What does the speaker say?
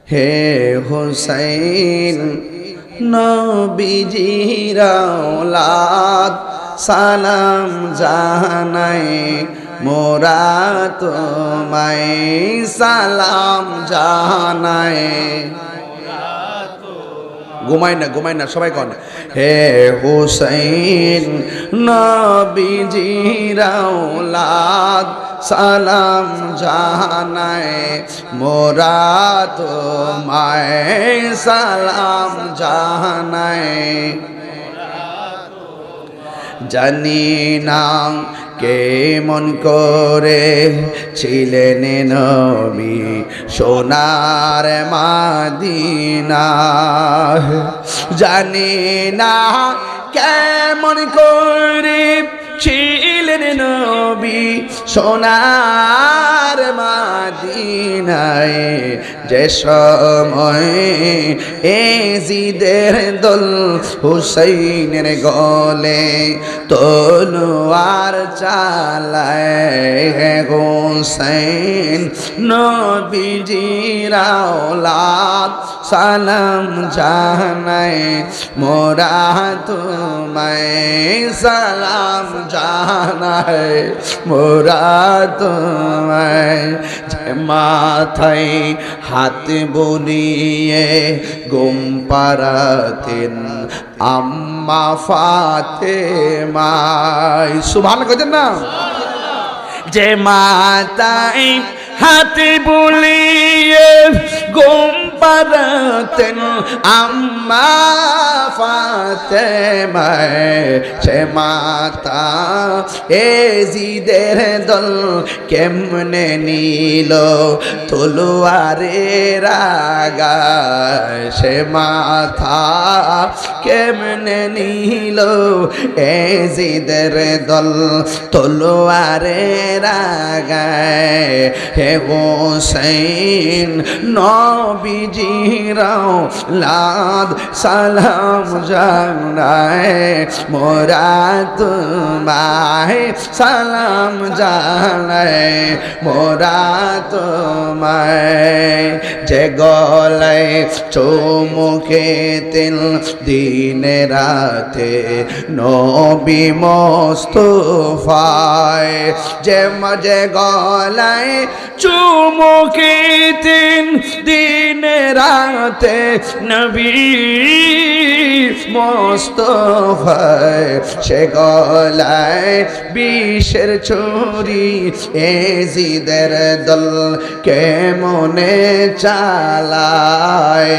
হে হুসাইন নবীজির আওলাদ সালাম জানাই মোরা তোমায় সালাম জানাই ঘুমাই না সবাই কন হে হুসাইন নবীজির আওলাদ সালাম জানাই মোরা তোমায় সালাম জানাই জানি না কেমন করে ছিলেন নবী সোনার মাদিনা জানি না কেমন করে ছিলেন নবী সোনার মাদিনায় যে সময় এজিদের দল হুসাইনের গলে তলোয়ার চালায় হুসাইন নবীজির আওলাদ সালাম জানাই মোরা তোমায় সালাম জানাই মোরা তোমায় যে মাথায় হাত বুলিয়ে ঘুম পাড়াতেন আম্মা ফাতেমা সুবহানাল্লাহ কইতেন না যে মাথায় হাত বুলিয়ে ঘুম পাড়াতেন আম্মা ফাতেমা সে মাতা এজিদের দল কেমনে নিল তলোয়ারের আগায় সে মাথা কেমনে নিল এজিদের দল তলোয়ারের আগায় হে হুসাইন নবীজির আওলাদ সালাম জানাই মোরা তোমায় সালাম জানাই মোরা তোমায় যে গলায় চুমুকে তিল দিনে রাতে নবী মোস্তফায় যে মজে গলায় চুমুকে তিন দিনে রাতে নবী মোস্তফায় সে গলায় বিষের ছুরি এজিদের দল কেমনে চালায়